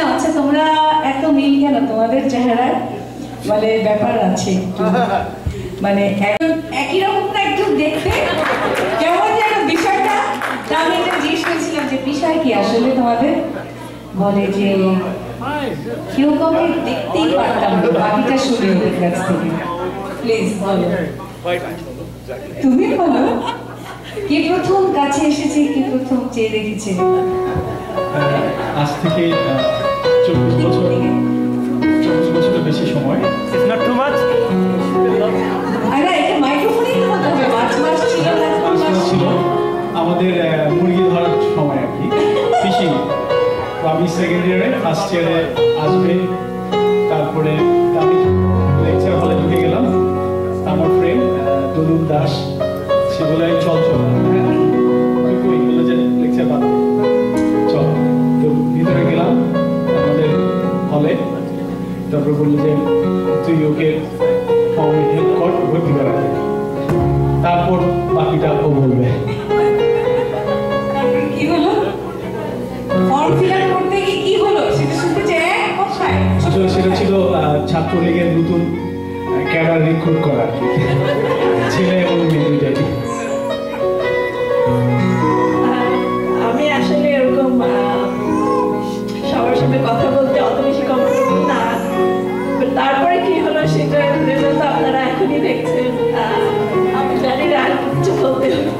আচ্ছা তোমরা এত মিল কেন তোমাদের চেহারার? মানে ব্যাপার আছে মানে একই রকম না একটু দেখতে কেমন যেন বিষয়টা। আমি এটা জিজ্ঞেস করেছিলাম যে বিষয় কি আসলে তোমাদের, বলে যে কেউ কাউকে দেখতেই পারতাম না, বাকিটা শুনে ওদের কাছ থেকে। প্লিজ বলো, তুমি বলো কে প্রথম কাছে এসেছে, কে প্রথম চেয়ে দেখেছে? আজ থেকে 24 বছরের বেশি সময়। It's not too much. আরে এটা মাইক্রোফোনেই তো কথা হবে। মাছ ছিল না, ছিল আমাদের মুরগি ধরার সময় আর কি, ফিশিং। তো আমি সেকেন্ড ইয়ারে, ফার্স্ট ইয়ারে আসবে, তারপরে আমি লেকচার হলে ঢুকে গেলাম। আমার ফ্রেন্ড দলুন দাস, সে বলে চল চল, কই বললো যে লেকচার বাদ চল। তো ভিতরে গেলাম আমাদের হলে, তারপর বললো যে তুই ওকে ফর্মে হেল্প কর, ভর্তি করা। তারপর বাকিটা ও বলবে। কি হলো? ফর্ম ফিল আপ করতে গিয়ে কি হলো সেটা শুনতে চাই এক কথায়। আসলে সেটা ছিল ছাত্রলীগের নতুন ক্যাডার রিক্রুট করা আর কি, ছেলে এবং মেয়ে দুইটাই। আমি আসলে এরকম সবার সাথে কথা বলতে অত বেশি কমফোর্টেবল না, তারপরে কি হলো সেটা রেজাল্ট আপনারা এখনই দেখছেন। আমি জানি না আর কিছু বলতে হবে।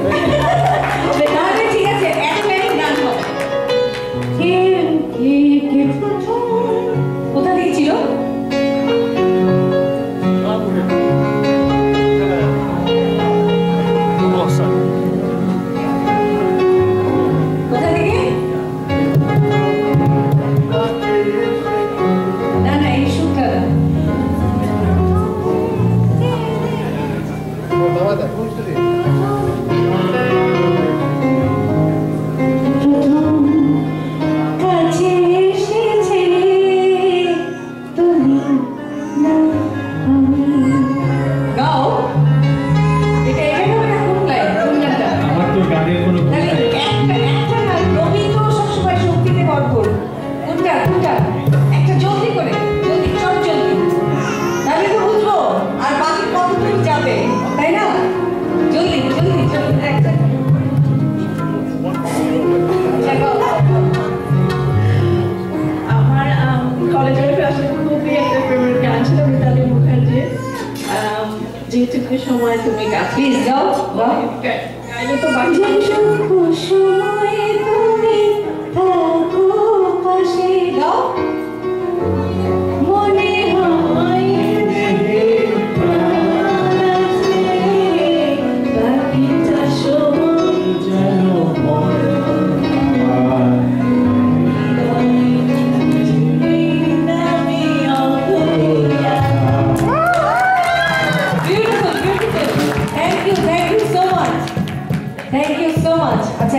তাহলে ঠিক আছে, এক লাইন গান হবে। কে প্রথম কোথা থেকে ছিল? কোথা থেকে? না না এই সুরটা না। কাছে এসেছে তুমি না আমি। গাও এটা এটা না কোন লাইন, কোন গানটা? আমার তো গানের কোনো তাহলে একটা না, রবি তো সবসময় শক্তিতে ভরপুর। কোনটা কোনটা? একটা জলদি করে, জলদি চট জলদি, তাহলে তো বুঝবো আর বাকি কতদূর যাবে, তাই না? জলদি জলদি জলদি একটা। আমার কলেজ লাইফে আসলে খুবই একটা ফেভারিট গান ছিল মিতালি মুখার্জি, যেটুকু সময় তুমি কাছে। প্লিজ গাও গাও। গাইলে তো বাকি যেটুকু সময় তুমি থাকো পাশে, গাও। মনে হয় বাকিটা সময় যেন Beautiful, beautiful. Thank you so much. Thank you so much. আচ্ছা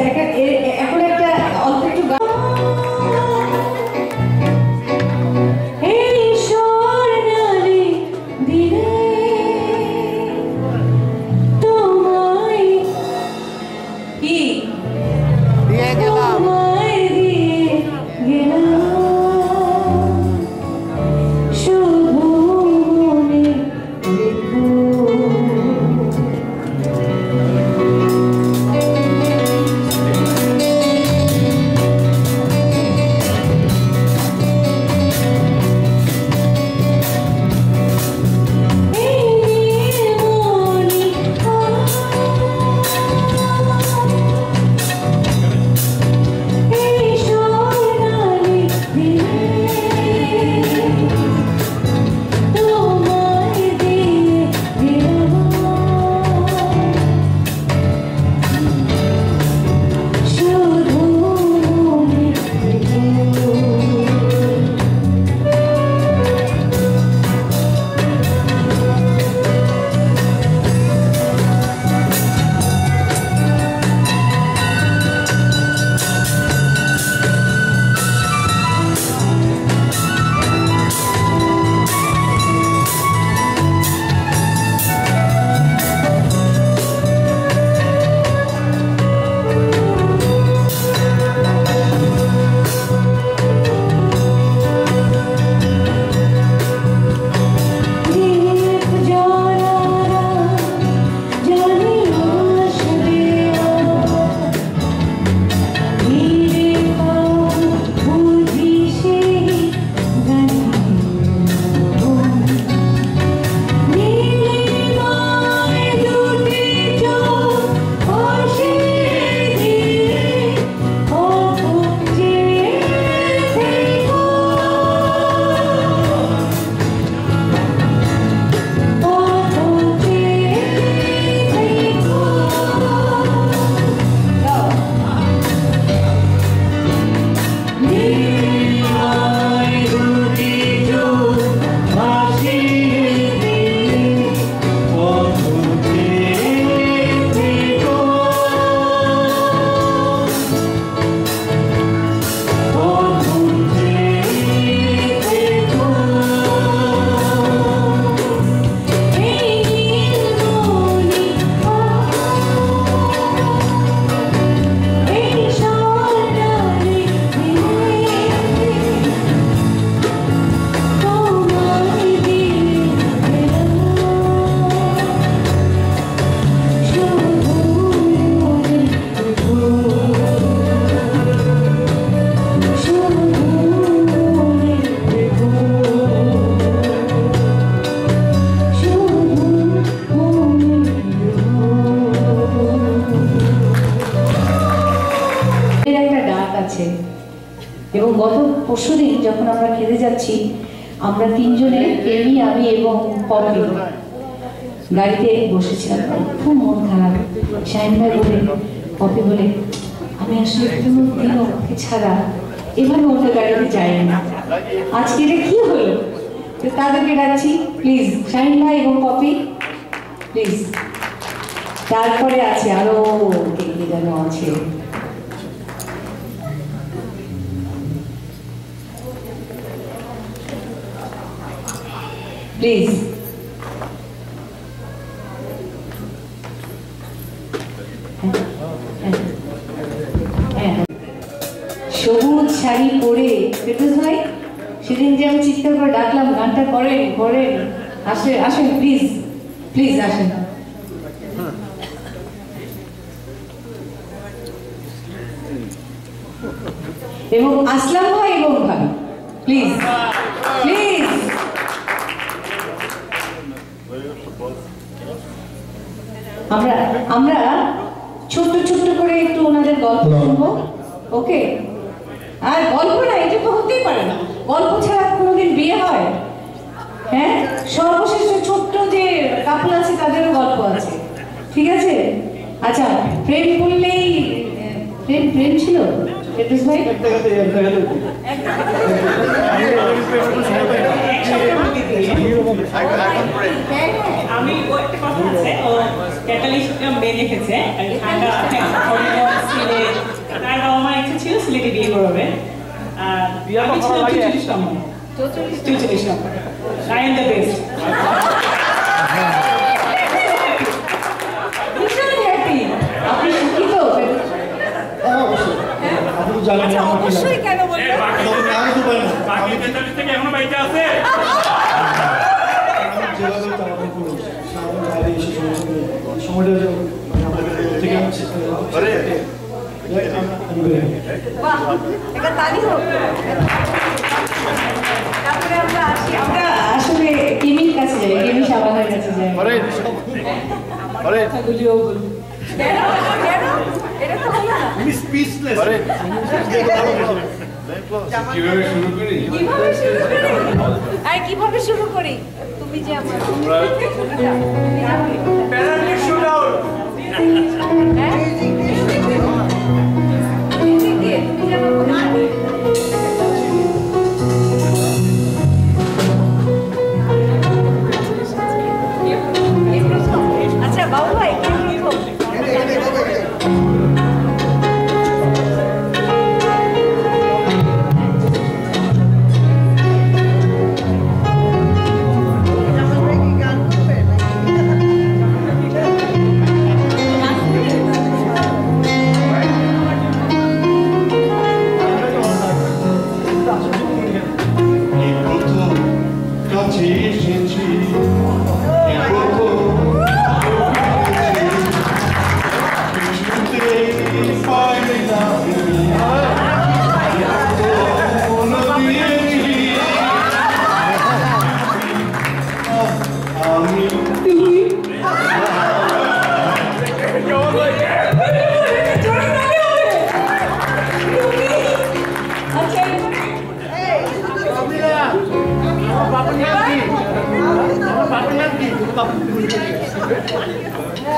পরশুদিন যখন আমরা খেতে যাচ্ছি, আমরা তিনজনে, এমি, আমি এবং পপি গাড়িতে বসেছিলাম, খুব মন খারাপ। শাহিন ভাই বলে, পপি বলে, আমি আসলে কোনোদিনও ওকে ছাড়া এভাবে অন্য গাড়িতে যাই না, আজকে এটা কি হলো? তো তাদেরকে ডাকছি, প্লিজ শাহিন ভাই এবং পপি প্লিজ। তারপরে আছে আরো কে কে যেন আছে, প্লিজ। সবুজ শাড়ি পরে ফেরদৌস ভাই, সেদিন যে আমি চিৎকার করে ডাকলাম, গানটা করেন করেন, আসেন আসেন প্লিজ প্লিজ আসেন। এবং আসলাম ভাই এবং ভাই প্লিজ প্লিজ। আমরা আমরা ছোট্ট ছোট্ট করে একটু ওনাদের গল্প শুনবো, ওকে? আর গল্প না, এটা তো হতেই পারে না, গল্প ছাড়া কোনোদিন বিয়ে হয়? হ্যাঁ, সর্বশেষ ছোট্ট যে কাপল আছে তাদেরও গল্প আছে, ঠিক আছে? আচ্ছা, প্রেম করলেই প্রেম প্রেম ছিল ফেরদৌস ভাই? আমি একটা কথা আছে, ও ক্যাটালিস্ট মেয়ে দেখেছে, তার বাবা মার ইচ্ছা ছিল সিলেটে বিয়ে করবে, আর আমি ছিলাম 44 নম্বর। 44 নম্বর। I am the best. আপনি সুখী তো? অবশ্যই, কেন বলবো? বাকি 43 থেকে এখনো বাইতে আছে। তারপরে আমরা আসি, আমরা আসলে টিমির কাছে যাই, টিমি সাবানের কাছে যাই, কথাগুলিও বলি। কিভাবে শুরু করি? তুমি যে আমার আচ্ছা বাবু ভাই,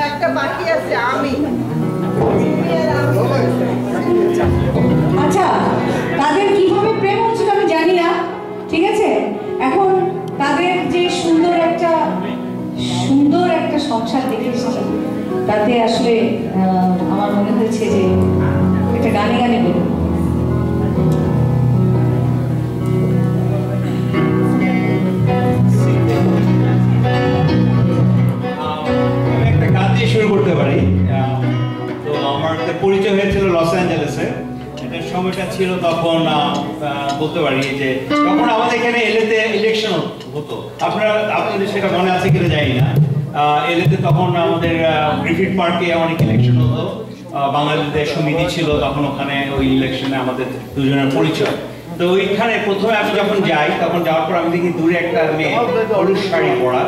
একটা বাকি আছে আমি। আচ্ছা, তাদের কিভাবে প্রেম হচ্ছিল আমি জানি না, ঠিক আছে? এখন তাদের যে সুন্দর একটা সংসার দেখে এসেছি, তাতে আসলে আমার মনে হয়েছে যে একটা গানে গানে বলবো। একটা গান দিয়ে শুরু করতে পারি। তো আমার পরিচয় হয়েছিল লস অ্যাঞ্জেলেসে, এটা সময়টা ছিল তখন বলতে পারি যে তখন আমাদের এখানে এলএতে ইলেকশন হতো, আপনাদের সেটা মনে আছে কিনা জানি না। এলএতে তখন আমাদের গ্রিফিথ পার্কে অনেক ইলেকশন হতো, বাংলাদেশ সমিতি ছিল তখন, ওখানে ওই ইলেকশনে আমাদের দুজনের পরিচয়। তো ওইখানে প্রথমে আমি যখন যাই, তখন যাওয়ার পর আমি দেখি দূরে একটা মেয়ে হলুদ শাড়ি পরা,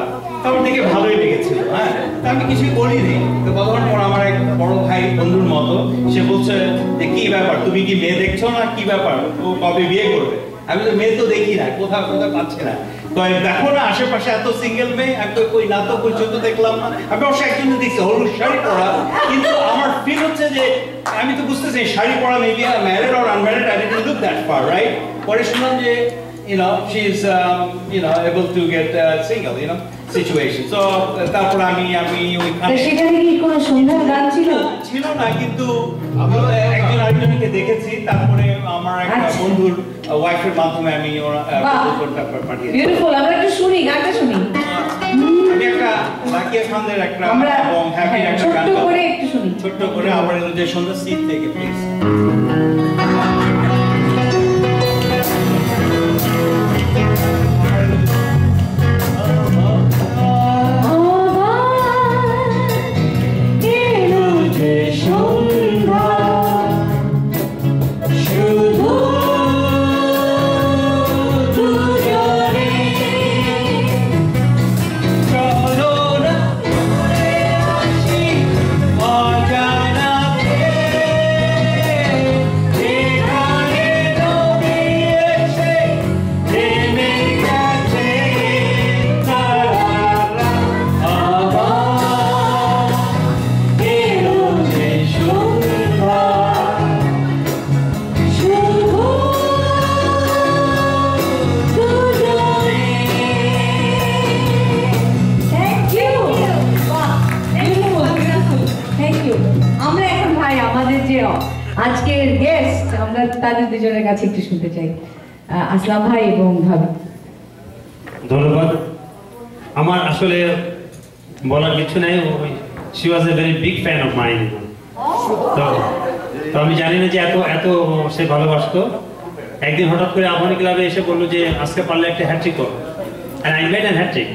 তখন থেকে ভালোই লেগেছিল। হ্যাঁ, তো আমি কিছুই বলিনি। তো কতক্ষণ পর আমার এক বড় ভাই বন্ধুর মতো সে বলছে যে কি ব্যাপার, তুমি কি মেয়ে দেখছো না কি ব্যাপার, ও কবে বিয়ে করবে? আমি তো মেয়ে তো দেখি না, কোথাও পাচ্ছি না। তো দেখো না আশেপাশে এত সিঙ্গেল মেয়ে, আমি কই না তো পর্যন্ত দেখলাম না। আমি অবশ্য একজনকে দেখছি হলুদ শাড়ি পরা, কিন্তু আমার ফিল হচ্ছে যে আমি তো বুঝতেছি শাড়ি পরা maybe married or unmarried, I didn't look that fur, right? পরে শুনলাম যে she is able to get single situation. So তারপর আমি ওইখানে সেখানে কি কোনো সন্ধ্যার গান ছিল না, কিন্তু একজন আরেকজনকে দেখেছি। তারপরে আমার একটা বন্ধুর ওয়াইফের মাধ্যমে আমি প্রপোজালটা পাঠিয়েছি। বিউটিফুল, আমরা একটু শুনি, গানটা শুনি। আমি একটা জাকিয়া খানের একটা এবং হ্যাপির একটা গান ছোট্ট করে একটু শুনি, ছোট্ট করে আমার যে সন্ধ্যা সিট থেকে প্লিজ। আজকের গেস্ট আমরা তাদের দুজনের কাছে একটু শুনতে চাই, আসলাম ভাই এবং ভাবি। ধন্যবাদ। আমার আসলে বলার কিছু নাই, she was a very big fan of mine. তো আমি জানি না যে এত সে ভালোবাসতো। একদিন হঠাৎ করে আবাহনী ক্লাবে এসে বললো যে আজকে পারলে একটা হ্যাট্রিক করো, আর আই মেড অ্যান হ্যাট্রিক।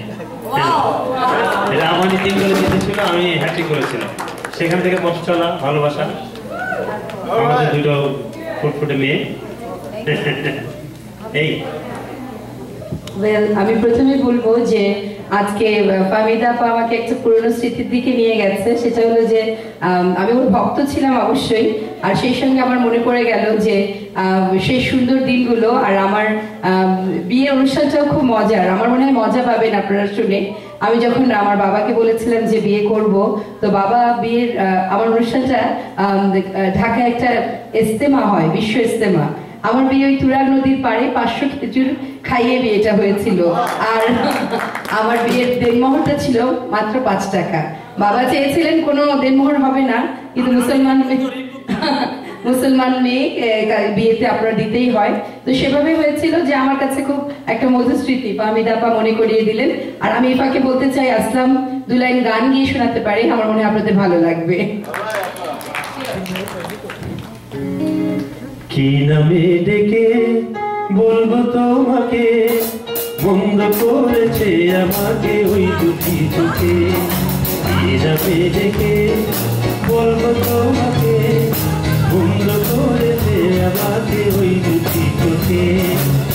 এটা আবাহনী 3 গোলে জিতেছিল, আমি হ্যাট্রিক করেছিলাম। সেখান থেকে পথ চলা, ভালোবাসা, আমাদের দুটো ফুটফুটে মেয়ে। এই আমি প্রথমে বলবো যে আজকে ফাহমিদা আপা আমাকে একটা পুরনো স্মৃতির দিকে নিয়ে গেছে। সেটা হলো যে আমি ওর ভক্ত ছিলাম অবশ্যই, আর সেই সঙ্গে আমার মনে পড়ে গেল যে সেই সুন্দর দিনগুলো। আর আমার বিয়ের অনুষ্ঠানটাও খুব মজার, আমার মনে হয় মজা পাবেন আপনারা শুনে। আমি যখন আমার বাবাকে বলেছিলাম যে বিয়ে করব, তো বাবা বিয়ের আমার অনুষ্ঠানটা ঢাকায় একটা ইজতেমা হয়, বিশ্ব ইজতেমা। আমার বিয়ে ওই তুরাগ নদীর পাড়ে 500 খেজুর খাইয়ে বিয়েটা হয়েছিল। আর আমার বিয়ের দেনমোহরটা ছিল মাত্র 5 টাকা। বাবা চেয়েছিলেন কোনো দেনমোহর হবে না, কিন্তু মুসলমান মেয়ে বিয়েতে আপনারা দিতেই হয়। তো সেভাবে হয়েছিল যে আমার কাছে খুব একটা মধুর স্মৃতি ফাহমিদা আপা মনে করিয়ে দিলেন। আর আমি এপাকে বলতে চাই, আসলাম 2 লাইন গান গিয়ে শোনাতে পারে, আমার মনে হয় আপনাদের ভালো লাগবে। কি নামে ডেকে বলবো তোমাকে, বন্ধ করেছে আমাকে ওই দুটি চোখে। কি নামে ডেকে বলবো তোমাকে, বন্ধ করেছে আমাকে ওই দুটি চোখে।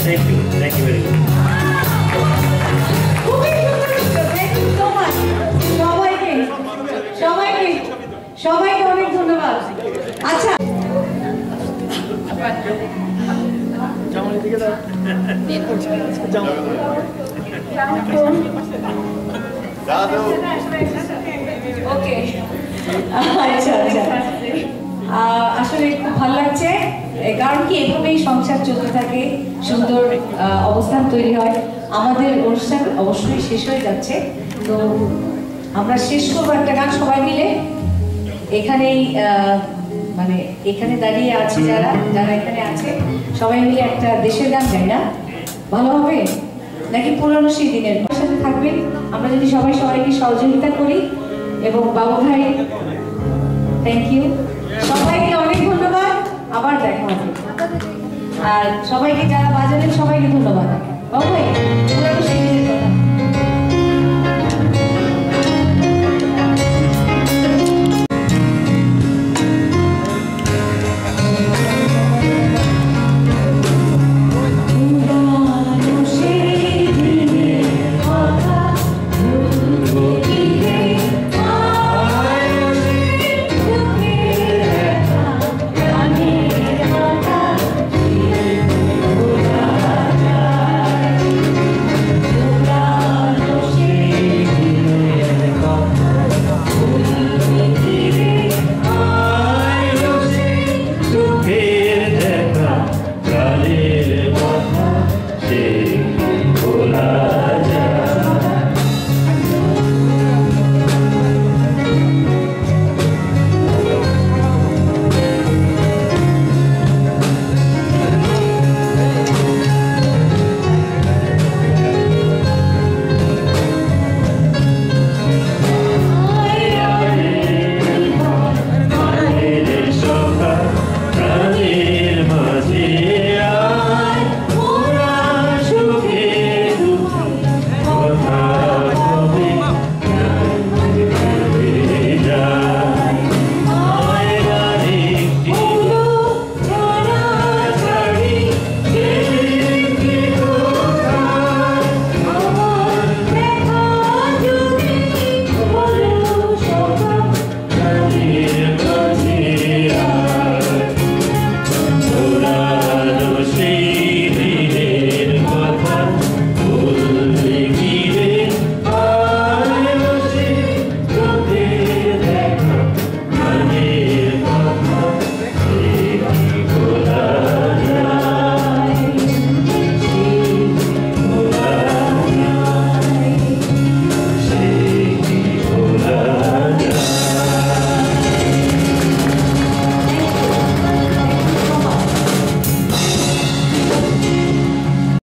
Thank you very much. সবাইকে অনেক ধন্যবাদ। আচ্ছা, ওকে, আচ্ছা আচ্ছা, আসলে খুব ভালো লাগছে। কারণ কি এভাবেই সংসার চলতে থাকে, সুন্দর অবস্থান তৈরি হয়। আমাদের অনুষ্ঠান অবশ্যই শেষ হয়ে যাচ্ছে, তো আমরা শেষ করবো একটা গান সবাই মিলে। এখানেই মানে এখানে দাঁড়িয়ে আছে যারা এখানে আছে, সবাই মিলে একটা দেশের গান গাই না? ভালো হবে নাকি পুরনো সেই দিনের সাথে থাকবেন? আমরা যদি সবাইকে সহযোগিতা করি। এবং বাবু ভাই, থ্যাংক ইউ, সবাইকে অনেক ধন্যবাদ, আবার দেখা হবে। আর সবাইকে যারা বাজালেন সবাই